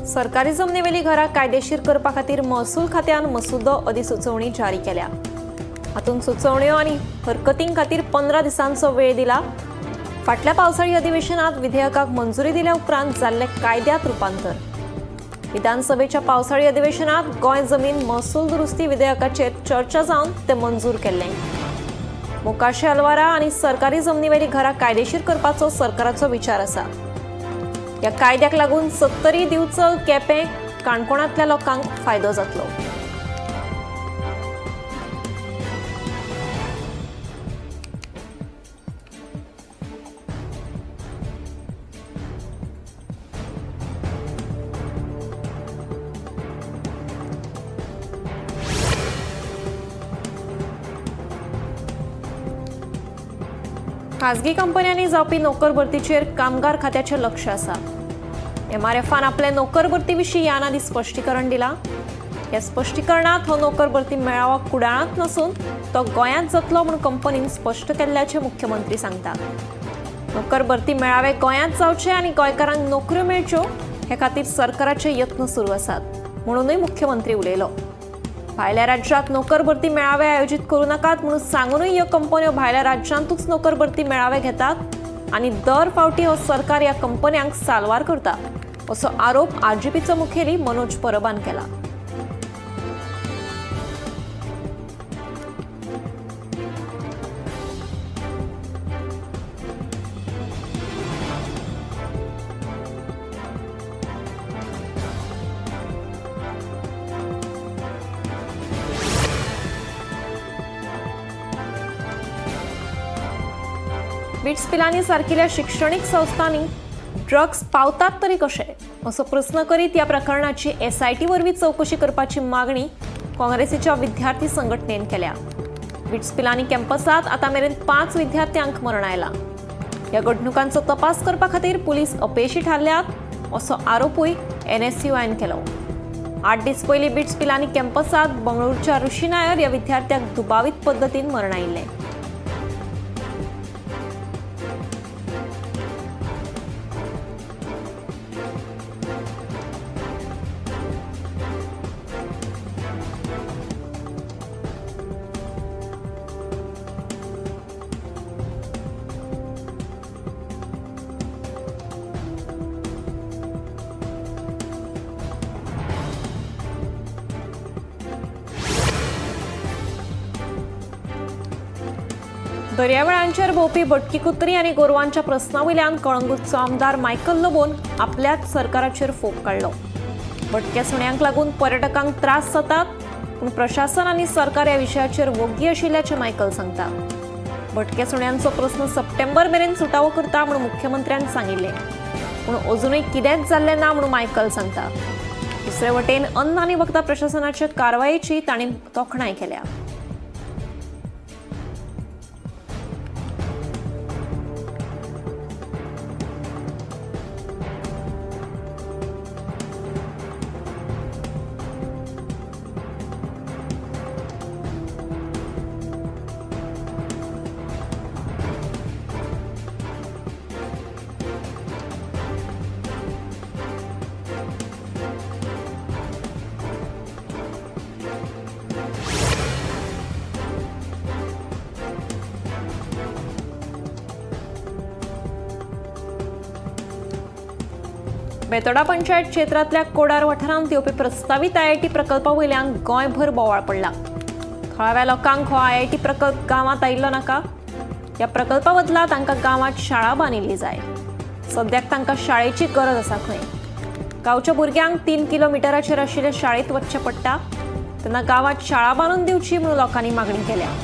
सरकारी जमनीवेली घरां कायदेशीर करपा खातीर महसूल खात्यान मसुदो अधिसुचोवणी जारी केल्या। हातूंत सुचोवण्यो आनी हरकतीं खातीर 15 दिसांचो वेळ दिला। फाटल्या पावसाळी अधिवेशनात विधेयकाक मंजुरी दिल्या उपरांत जाल्ले कायद्यात रुपांतर। विधानसभेच्या पावसाळी अधिवेशनात गोंय जमीन महसूल दुरुस्ती विधेयकाचेर चर्चा जावन ते मंजूर केल्लें। मोकाशे अलवारा आनी सरकारी जमनीवेली घरां कायदेशीर करपाचो सरकाराचो विचार आसा। ह्या कायद्याक लागून 70 दिवचल केपें काणकोणांतल्या लोकांक फायदो जातलो। खासगी कंपन्यांनी जावपी नोकर भरतीचेर कामगार खात्याचें लक्ष आसा। MRFन आपले नोकर भरती विशीं यानादी स्पश्टीकरण दिलां। ह्या स्पश्टीकरणांत हो नोकर भरती मेळावो कुडाळांत नसून तो गोंयांत जातलो म्हूण कंपनीन स्पश्ट केल्ल्याचें मुख्यमंत्री सांगतात। नोकर भरती मेळावे गोंयांत जावचे आनी गोंयकारांक नोकऱ्यो मेळच्यो हे खातीर सरकाराचे यत्न सुरू आसात म्हणूनय मुख्यमंत्री उलयलो। भायल्या राज्यांत नोकर भरती मेळावे आयोजीत करूं नाकात म्हणून सांगूनय ह्यो कंपन्यो भायल्या राज्यांतूच नोकर भरती मेळावे घेतात आनी दर फावटी हो सरकार ह्या कंपन्यांक साल्वार करता असो आरोप RGPचो मुखेली मनोज परबान केला। बिट्स पिलानी सारकिल्या शिक्षणीक संस्थांनी ड्रग्स पावतात तरी कशे असो प्रश्न करीत ह्या प्रकरणाची SIT वरवीं चौकशी करपाची मागणी काँग्रेसीच्या विद्यार्थी संघटनेन केल्या। बिट्स पिलानी कॅम्पसात आतां मेरेन 5 विद्यार्थ्यांक मरण आयलां। ह्या घडणुकांचो तपास करपा खातीर पुलीस अपेशी थारल्यात असो आरोपूय NSUIन केलो। 8 दीस पयलीं बिट्स पिलानी कॅम्पसात बंगळुरूच्या ऋषी नायर ह्या विद्यार्थ्याक दुबावीत पद्दतीन मरण आयिल्लें। दर्यावेळांचेर भोंवपी भटकी कुत्री आनी गोरवांच्या प्रस्नावयल्यान कळंगूटचो आमदार मायकल लोबोन आपल्याच सरकाराचेर फोग काडलो। भटक्या सुण्यांक लागून पर्यटकांक त्रास जातात पूण प्रशासन आनी सरकार ह्या विशयाचेर वोग्गी आशिल्ल्याचें मायकल सांगता। भटक्या सुण्यांचो प्रस्न सप्टेंबर मेरेन सुटावो करता म्हूण मुख्यमंत्र्यान सांगिल्लें पूण अजूनय कितेंच जाल्लें ना म्हूण मायकल सांगता। दुसरे वटेन अन्न आनी वखदां प्रशासनाचे कारवायेची तांणी तोखणाय केल्या। बेतोडा पंचायत क्षेत्रातल्या कोडार वाठारांत येवपी प्रस्तावित IIT प्रकल्पा वयल्यान गोंयभर बोवाळ पडला। थळाव्या लोकांक हो IIT प्रकल्प गांवांत आयिल्लो नाका। ह्या प्रकल्पा बदला तांकां गांवांत शाळा बांदिल्ली जाय। सद्याक तांकां शाळेची गरज आसा खंय। गांवच्या भुरग्यांक 3 किलोमिटराचेर आशिल्ल्या शाळेंत वचचें पडटा तेन्ना गांवांत शाळा बांदून दिवची म्हणून लोकांनी मागणी केल्या।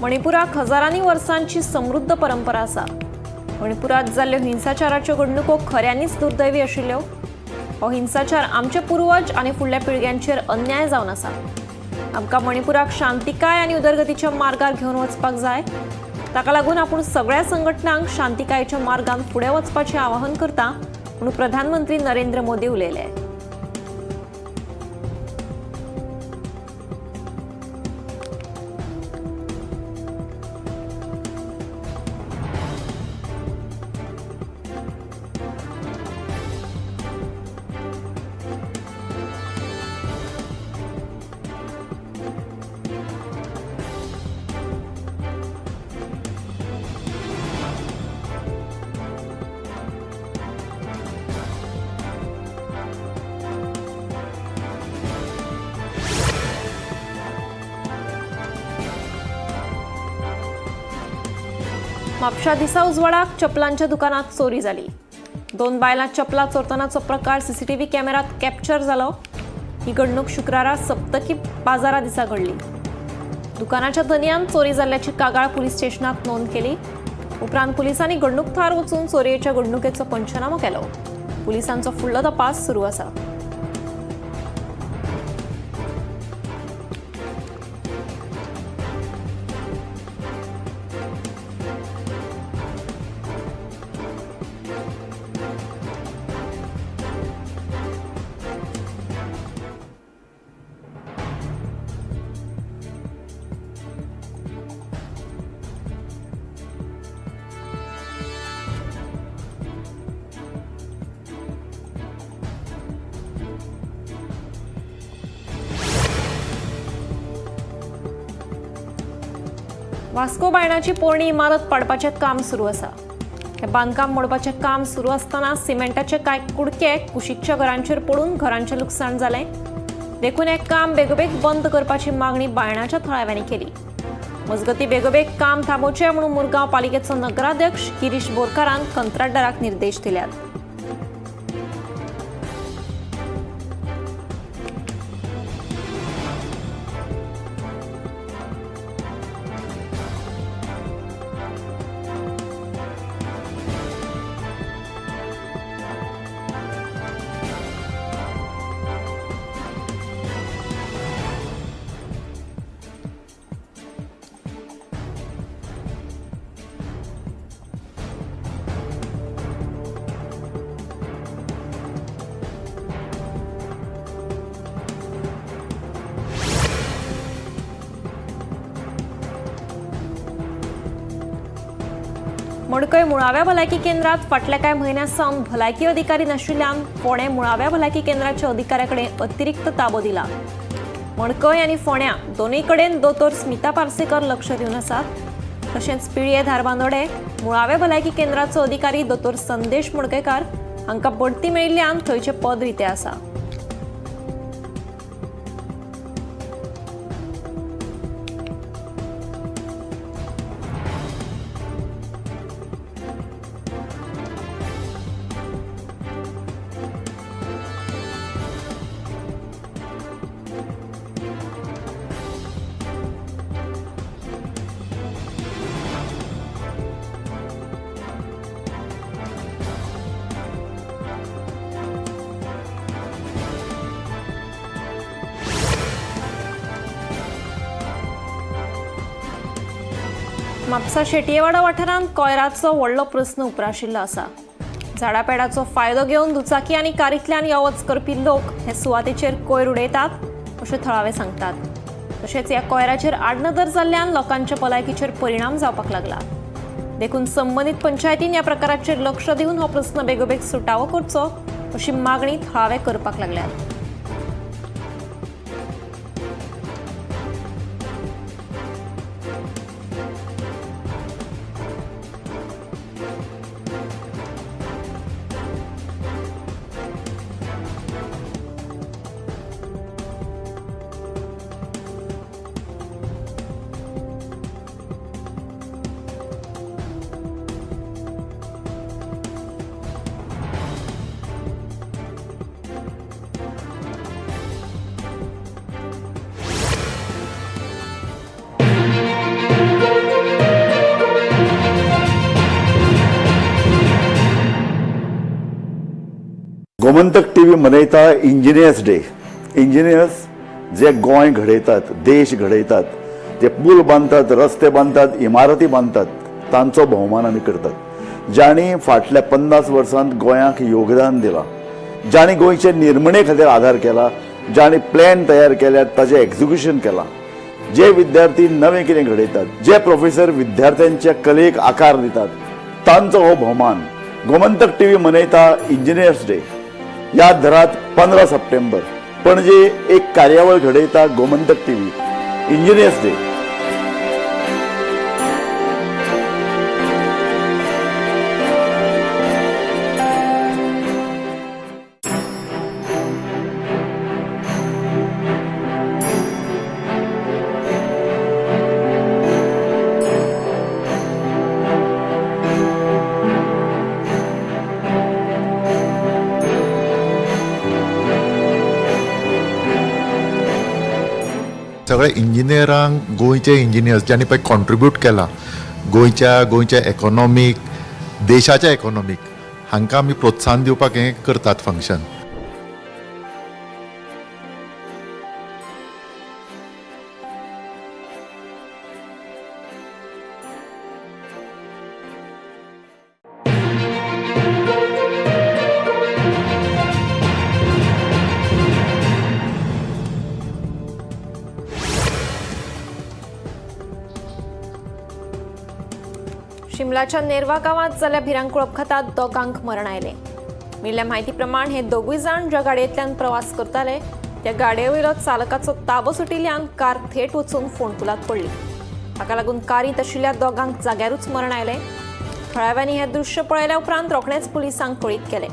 मणिपुराक हजारांनी वर्सांची समृद्ध परंपरा आसा। मणिपुरात जाल्ल्यो हिंसाचाराच्यो घडणुको खऱ्यांनीच दुर्दैवी आशिल्ल्यो। हो हिंसाचार आमचे पूर्वज आणि फुडल्या पिळग्यांचेर अन्याय जावन आसा. आमकां मणिपुराक शांतिकाय आनी उदरगतीच्या मार्गार घेवन वचपाक जाय. ताका लागून आपूण सगळ्या संघटनांक शांतिकायेच्या मार्गान फुडें वचपाचें आवाहन करता म्हणून प्रधानमंत्री नरेंद्र मोदी उलयले. म्हापशा दिसा उजवाडाक चपलांच्या दुकानात चोरी जाली. 2 बायलां चपलां चोरतनाचो प्रकार सीसीटीव्ही कॅमेरात कॅप्चर जालो. ही घडणूक शुक्रारा सप्तकी बाजारा दिसा घडली. दुकानाच्या धनयान चोरी जाल्ल्याची कागाळ पुलीस स्टेशनात नोंद केली. उपरांत पुलिसांनी घडणूक थळार वचून चोरयेच्या घडणुकेचो पंचनामो केलो. पुलिसांचो फुडलो तपास सुरू आसा. वास्को बायणाची पोरणी इमारत पाडपाचें काम सुरू आसा. हे बांदकाम मोडपाचें काम सुरू आसतना सिमेंटाचे कांय कुडके कुशीकच्या घरांचेर पडून घरांचें लुकसाण जालें. देखून हें काम बेगोबेग बंद करपाची मागणी बायणाच्या थळाव्यांनी केली. मजगतीं बेगोबेग काम थांबोवचें म्हणून मुरगांव पालिकेचो नगराध्यक्ष गिरीश बोरकारान कंत्राटदाराक निर्देश दिल्यात. मडकय मुळाव्या भलायकी केंद्रात फाटल्या कांय म्हयन्यांसावन भलायकी अधिकारी नाशिल्ल्यान फोंडे मुळाव्या भलायकी केंद्राच्या अधिकाऱ्याकडे अतिरिक्त ताबो दिला. मडकय आनी फोंड्या दोनूय कडेन दोतोर स्मिता पार्सेकर लक्ष दिवन आसात. तशेंच पिळये धारबांदोडे मुळाव्या भलायकी केंद्राचो अधिकारी दोतोर संदेश मडकयकार हांकां बडती मेळिल्ल्यान थंयचे पद रिते आसा. म्हापसा शेटयेवाडा वाठारांत कोयराचो व्हडलो प्रस्न उप्राशिल्लो आसा. झाडापेडाचो फायदो घेवन दुचाकी आनी कारींतल्यान यो वच करपी लोक हे सुवातेचेर कोयर उडयतात अशें थळावे सांगतात. तशेंच ह्या कोयराचेर आडनदर जाल्ल्यान लोकांच्या भलायकीचेर परिणाम जावपाक लागला. देखून संबंदीत पंचायतीन ह्या प्रकाराचेर लक्ष दिवन हो प्रस्न बेगोबेग सुटावो करचो अशी मागणी थळावे करपाक लागल्यात. गोमंतक टीव्ही मनयता इंजिनियर्स डे. इंजिनियर्स जे गोंय घडयतात, देश घडयतात, जे पूल बांदतात, रस्ते बांदतात, इमारती बांदतात, तांचो भोवमान आमी करतात. ज्यांनी फाटल्या 50 वर्सांत गोंयाक योगदान दिलां, ज्यांनी गोंयचे निर्मणे खातीर आधार केला, ज्यांनी प्लॅन तयार केल्यात, ताजें एक्झिक्युशन केलां, जे विद्यार्थी नवें कितें घडयतात, जे प्रोफेसर विद्यार्थ्यांच्या कलेक आकार दितात, तांचो हो भोवमान गोमंतक टीव्ही मनयता इंजिनियर्स डे. ह्या दरात 15 सप्टेंबर पणजे एक कार्यावळ घडयता गोमंतक टीव्ही इंजिनियर्स डे. सगळे इंजिनियरांक गोंयचे इंजिनियर्स ज्यांनी पळय कॉन्ट्रिब्यूट केला गोंयच्या इकॉनॉमीक, देशाच्या इकॉनॉमीक, हांकां आमी प्रोत्साहन दिवपाक हें करतात फंक्शन. शिमलाच्या नेरवा गावात जाल्ल्या भिरांकूळ अपघातात दोगांक मरण आयले. मेळिल्ल्या म्हायती प्रमाण हे दोगूय जाण ज्या गाडयेंतल्यान प्रवास करताले त्या गाडयेवयलो चालकाचो ताबो सुटिल्ल्यान कार थेट वचून फोंडकुलात पडली. हाका लागून कारींत आशिल्ल्या दोगांक जाग्यारूच मरण आयलें. थळाव्यांनी हें दृश्य पळयल्या उपरांत रोखडेंच पुलिसांक कळीत केलें.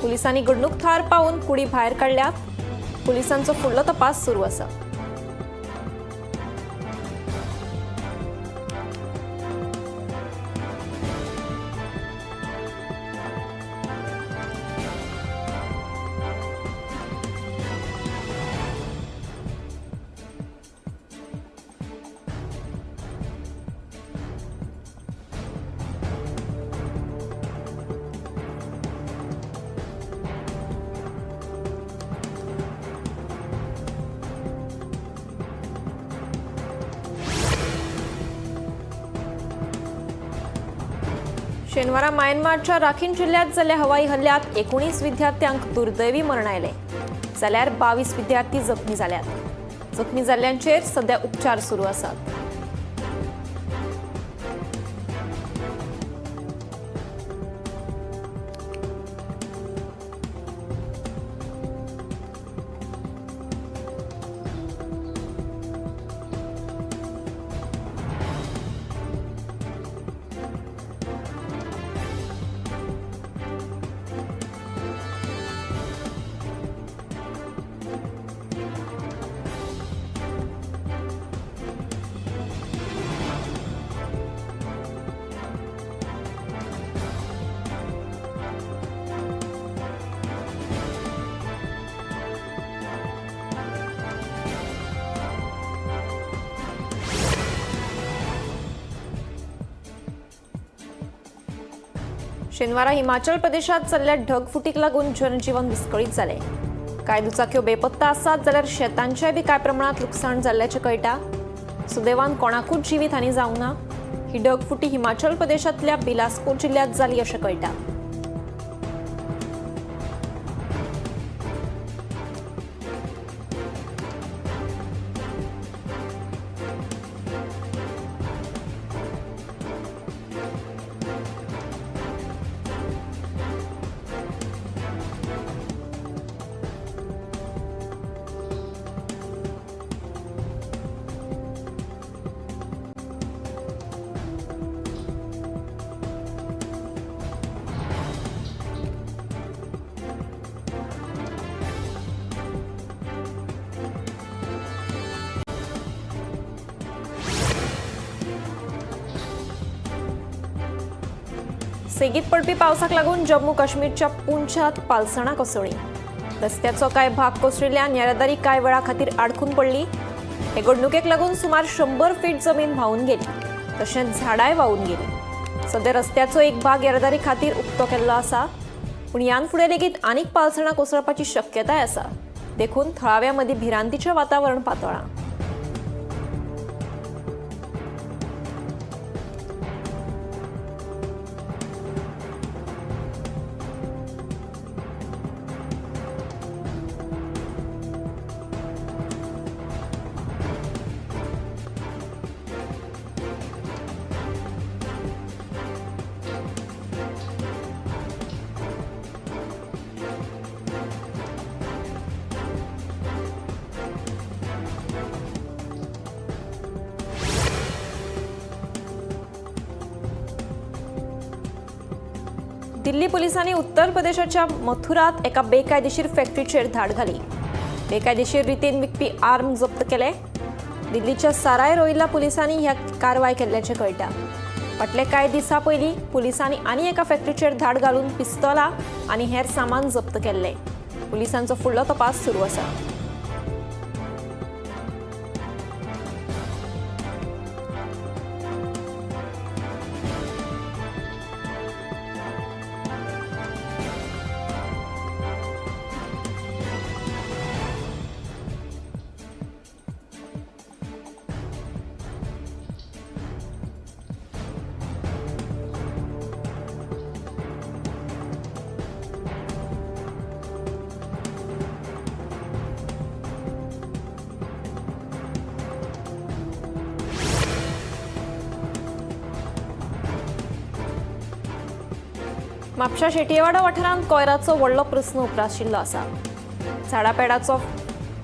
पुलिसांनी घडणूक थळार पावून कुडी भायर काडल्यात. पुलिसांचो फुडलो तपास सुरू आसा. शेनवारा म्यानमारच्या राखीन जिल्ह्यात जाल्ल्या हवाई हल्ल्यात 19 विद्यार्थ्यांक दुर्दैवी मरण आयलें. जाल्यार 22 विद्यार्थी जखमी जाल्यात. जखमी जाल्ल्यांचेर सध्या उपचार सुरू आसात. शेनवारा हिमाचल प्रदेशात जाल्ल्या ढगफुटीक लागून जनजीवन विस्कळीत जालें. कांय दुचाक्यो बेपत्ता आसात जाल्यार शेतांचेय बी कांय प्रमाणात लुकसाण जाल्ल्याचें कळटा. सुदैवान कोणाकूच जिवीतहानी जावंक ना. ही ढगफुटी हिमाचल प्रदेशांतल्या बिलासपूर जिल्ह्यात जाली अशें कळटा. सेगीत पडपी पावसाक लागून जम्मू काश्मीरच्या पुंछात पालसणां कोसळ्ळी. रस्त्याचो कांय भाग कोसळिल्ल्यान येरादारी कांय वेळा खातीर आडखून पडली. हे घडणुकेक लागून सुमार 100 फीट जमीन व्हांवून गेली, तशेंच झाडांय व्हांवून गेली. सध्या रस्त्याचो एक भाग येरादारी खातीर उक्तो केल्लो आसा. पूण यान फुडें लेगीत आनीक पालसणां कोसळपाची शक्यताय आसा. देखून थळाव्यामदीं भिरांतीचें वातावरण पातळ्ळां. दिल्ली पोलिसांनी उत्तर प्रदेशाच्या मथुरात एका बेकायदेशीर फॅक्टरीचेर धाड घाली. बेकायदेशीर रितीन विकपी आर्म जप्त केले. दिल्लीच्या साराय रोहिल्ला पुलिसांनी ह्या कारवाय केल्ल्याचें कळटा. फाटले कांय दिसां पयलीं पुलिसांनी आनी एका फॅक्टरीचेर धाड घालून पिस्तोलां आनी हेर सामान जप्त केल्लें. पुलिसांचो फुडलो तपास सुरू आसा. म्हापशा शेटयेवाडा वाठारांत कोयराचो व्हडलो प्रस्न उप्राशिल्लो आसा. झाडापेडाचो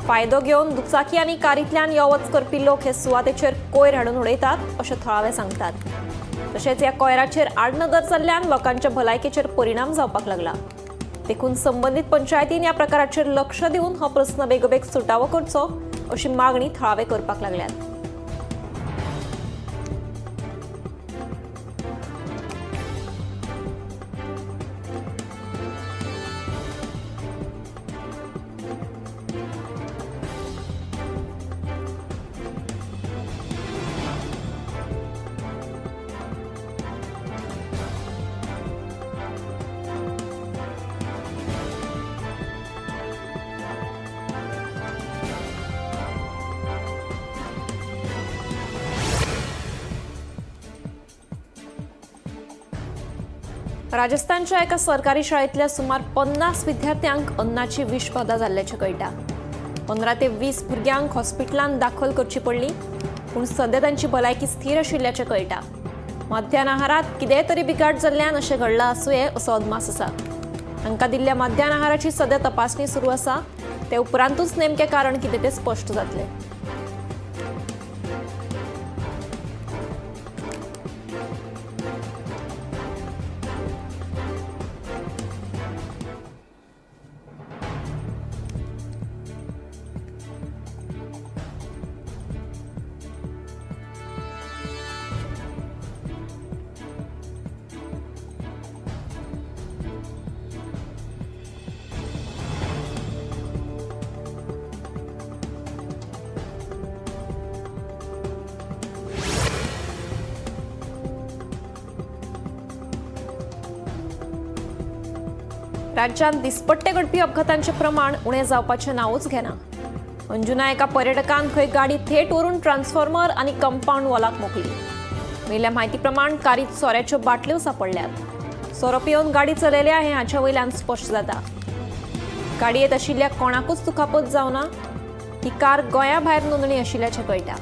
फायदो घेवन दुचाकी आनी कारींतल्यान यो वच करपी लोक हे सुवातेचेर कोयर हाडून उडयतात अशें थळावे सांगतात. तशेंच ह्या कोयराचेर आडनदर जाल्ल्यान लोकांच्या भलायकेचेर परिणाम जावपाक लागला. देखून संबंदीत पंचायतीन ह्या प्रकाराचेर लक्ष दिवन हो प्रस्न बेगोबेग सुटावो करचो अशी मागणी थळावे करपाक लागल्यात. राजस्थानच्या एका सरकारी शाळेतल्या सुमार 50 विद्यार्थ्यांक अन्नाची विषबाधा जाल्ल्याचें कळटा. 15 ते 20 भुरग्यांक हॉस्पिटलांत दाखल करची पडली, पूण सध्या तांची भलायकी स्थिर आशिल्ल्याचें कळटा. मध्यान आहारात कितेंय तरी बिगाड जाल्ल्यान अशें घडलां आसूं यें असो अदमास आसा. तांकां दिल्ल्या मध्यान आहाराची सध्या तपासणी सुरू आसा. ते उपरांतूच नेमकें कारण कितें तें स्पश्ट जातलें. राज्यांत दिसपट्टे घडपी अपघातांचे प्रमाण उणें जावपाचें नांवूच घेना. अंजुना एका पर्यटकान खंय गाडी थेट व्हरून ट्रान्सफॉर्मर आनी कंपाऊंड वॉलाक मोकली. मेल्ल्या म्हायती प्रमाण कारीत सोऱ्याच्यो बाटल्यो सापडल्यात. सोरो पिवन गाडी चलयल्या हें हाच्या वयल्यान स्पश्ट जाता. गाडयेंत आशिल्ल्या कोणाकूच दुखापत जावना. ही कार गोंया भायर नोंदणी आशिल्ल्याचें कळटा.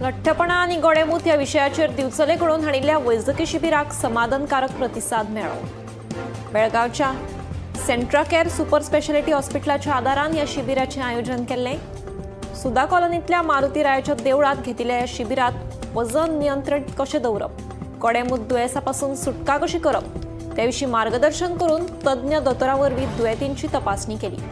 लठ्ठपणा आणि गोडेमूत ह्या विशयाचेर दिवचले घडोवन हाडिल्ल्या वैजकी शिबिराक समाधानकारक प्रतिसाद मेळ्ळो. बेळगांवच्या सेंट्रा केअर सुपर स्पेशालिटी हॉस्पिटलाच्या आदारान ह्या शिबिराचें आयोजन केल्लें. सुदा कॉलनींतल्या मारुती रायाच्या देवळात घेतिल्ल्या ह्या शिबिरात वजन नियंत्रित कशें दवरप, गोडेमूत दुयेंसापासून सुटका कशी करप त्या विशीं मार्गदर्शन करून तज्ञ दोतोरां वरवीं दुयेंतींची तपासणी केली.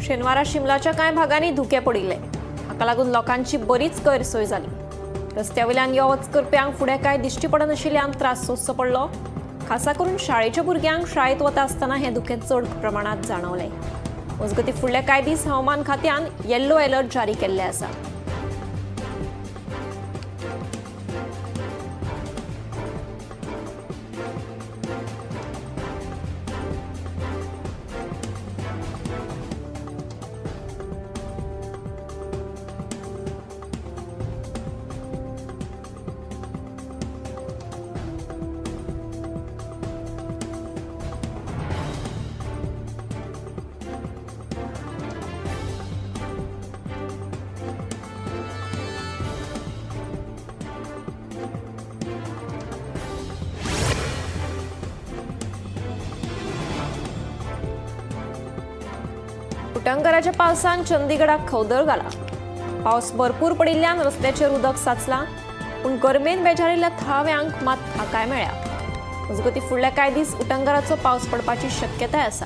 शेनवारा शिमलाच्या कांय भागांनी धुके पडिल्ले. हाका लागून लोकांची बरीच गैरसोय जाली. रस्त्यावयल्यान यो वच करप्यांक फुडें कांय दिश्टी पडनाशिल्ल्यान त्रास सोंसचो पडलो. खासा करून शाळेच्या भुरग्यांक शाळेत वता आसतना हे दुखें चड प्रमाणात जाणवले. मजगतीं फुडले कांय दीस हवामान खात्यान येल्लो अलर्ट जारी केल्ले आसा. उटंगराच्या पावसान चंदीगडाक खवदळ घाला. पावस भरपूर पडिल्ल्यान रस्त्याचेर उदक साचलां, पूण गरमेन बेजारिल्ल्या थळाव्यांक मात थाकाय मेळ्ळ्या. मजगतीं फुडले कांय दीस उटंगराचो पावस पडपाची शक्यताय आसा.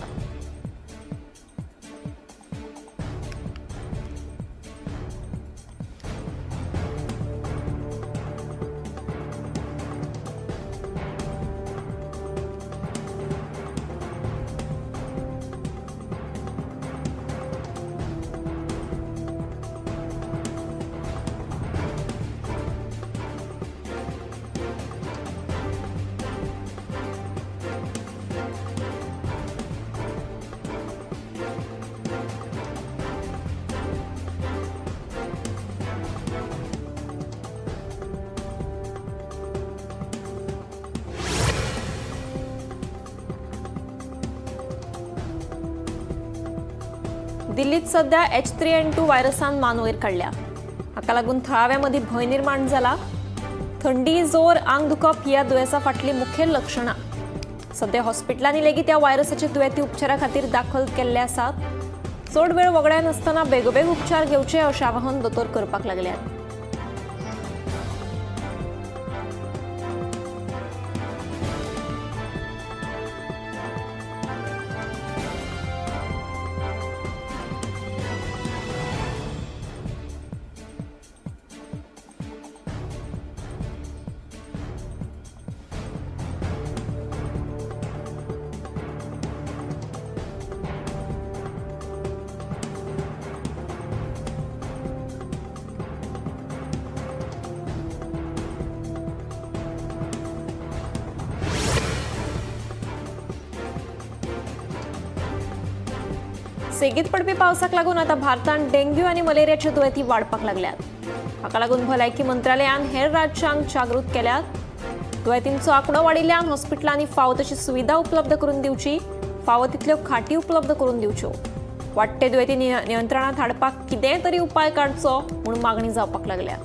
दिल्लीत सध्या H3N2 व्हायरसान मान वयर काडल्या. हाका लागून थळाव्यांमदीं भंय निर्माण जाला. थंडी, जोर, आंग दुखप ही ह्या दुयेंसा फाटली मुखेल लक्षणां. सध्या हॉस्पिटलांनी लेगीत ह्या व्हायरसाचे दुयेंती उपचारा खातीर दाखल केल्ले आसात. चड वेळ वगडाय नासतना बेगोबेग उपचार घेवचे अशें आवाहन दोतोर करपाक लागल्यात. सेगीत पडपी पावसाक लागून आता भारतांत डेंग्यू आनी मलेरियाचे दुयेंती वाडपाक लागल्यात. हाका लागून भलायकी मंत्रालयान हेर राज्यांक जागृत केल्यात. दुयेंतींचो आंकडो वाडिल्ल्यान हॉस्पिटलांनी फावो तशी सुविधा उपलब्ध करून दिवची, फावो तितल्यो खाटी उपलब्ध करून दिवच्यो. वाडटे दुयेंती नियंत्रणांत हाडपाक कितेंय तरी उपाय काडचो म्हूण मागणी जावपाक लागल्या.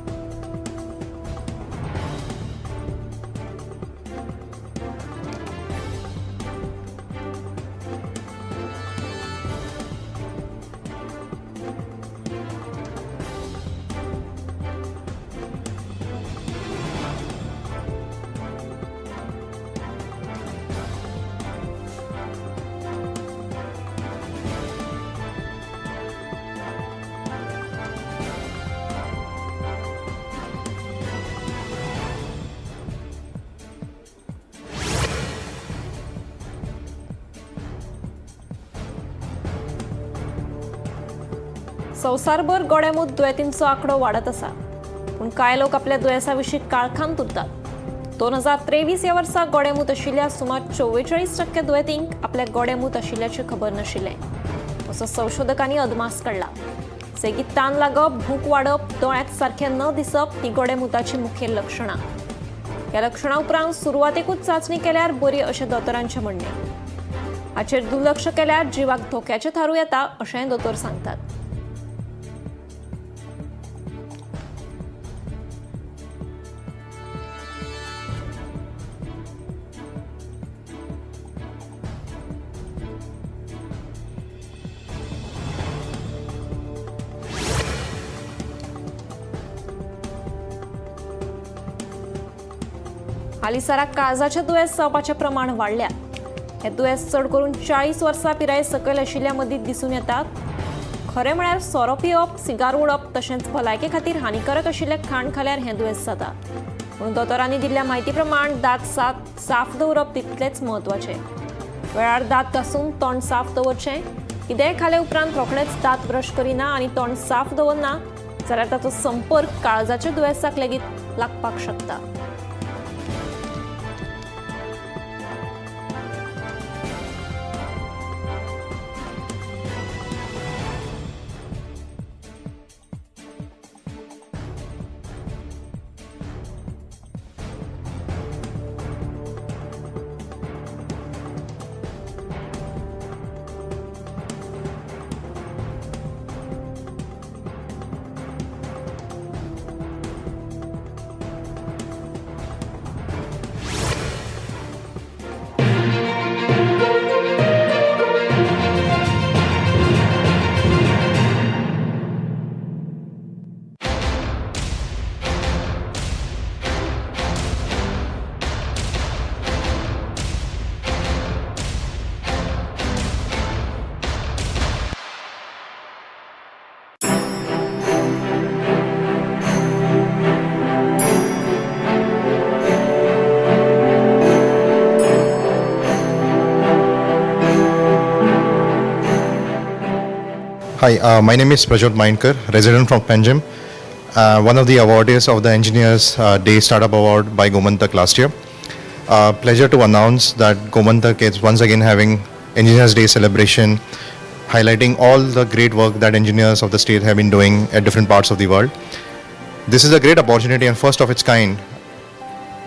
संवसारभर गोडेमूत दुयेंतींचो आंकडो वाडत आसा, पूण कांय लोक आपल्या दुयेंसा विशीं काळखांत उरतात. 2023 ह्या वर्सा गोडेमूत आशिल्ल्या सुमार 44% दुयेंतींक आपल्या गोडेमूत आशिल्ल्याचें खबर नाशिल्लें. असो संशोधकांनी अदमास काढला. सेगीत ताण लागप, भूक वाडप, दोळ्याक सारखे न दिसप ही गोडेमुताची मुखेल लक्षणां. ह्या लक्षणां उपरांत सुरवातेकूच चांचणी केल्यार बरी अशें दोतोरांचें म्हणणें. हाचेर दुर्लक्ष केल्यार जिवाक धोक्याचें थारू येता अशेंय दोतोर सांगतात. हालीसराक काळजाचें दुयेंस जावपाचें प्रमाण वाडल्या. हे दुयेंस चड करून 40 वर्सां पिराये सकयल आशिल्ल्या मदीं दिसून येतात. खरें म्हळ्यार सोरो पिवप, सिगार ओडप तशेंच भलायके खातीर हानिकारक आशिल्ले खाण खाल्यार हें दुयेंस जाता. पूण दोतोरांनी दिल्ल्या म्हायती प्रमाण दांत साफ दवरप तितलेंच म्हत्वाचें. वेळार दांत घासून तोंड साफ दवरचें. कितेंय खाले उपरांत रोखडेंच दांत ब्रश करिना आनी तोंड साफ दवरना जाल्यार ताचो संपर्क काळजाच्या दुयेंसाक लेगीत लागपाक शकता. Hi, my name is Prajot Mindkar, resident from Panjim, one of the awardees of the Engineers Day Startup Award by Gomantak last year. Pleasure to announce that Gomantak is once again having Engineers Day celebration, highlighting all the great work that engineers of the state have been doing at different parts of the world. This is a great opportunity and first of its kind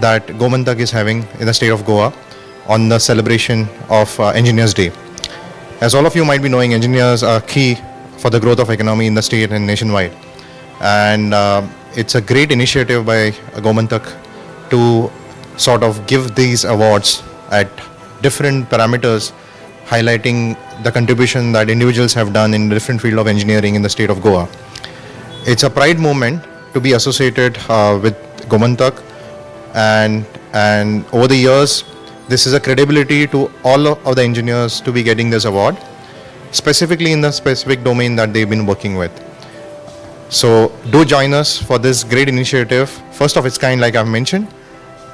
that Gomantak is having in the state of Goa on the celebration of Engineers Day. As all of you might be knowing, engineers are key for the growth of economy in the state and nationwide. And it's a great initiative by Gomantak to sort of give these awards at different parameters, highlighting the contribution that individuals have done in different field of engineering in the state of Goa. It's a pride moment to be associated with Gomantak, and over the years, this is a credibility to all of the engineers to be getting this award, specifically in the specific domain that they've been working with. So do join us for this great initiative, first of its kind like I've mentioned,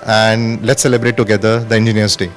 and let's celebrate together the Engineers Day.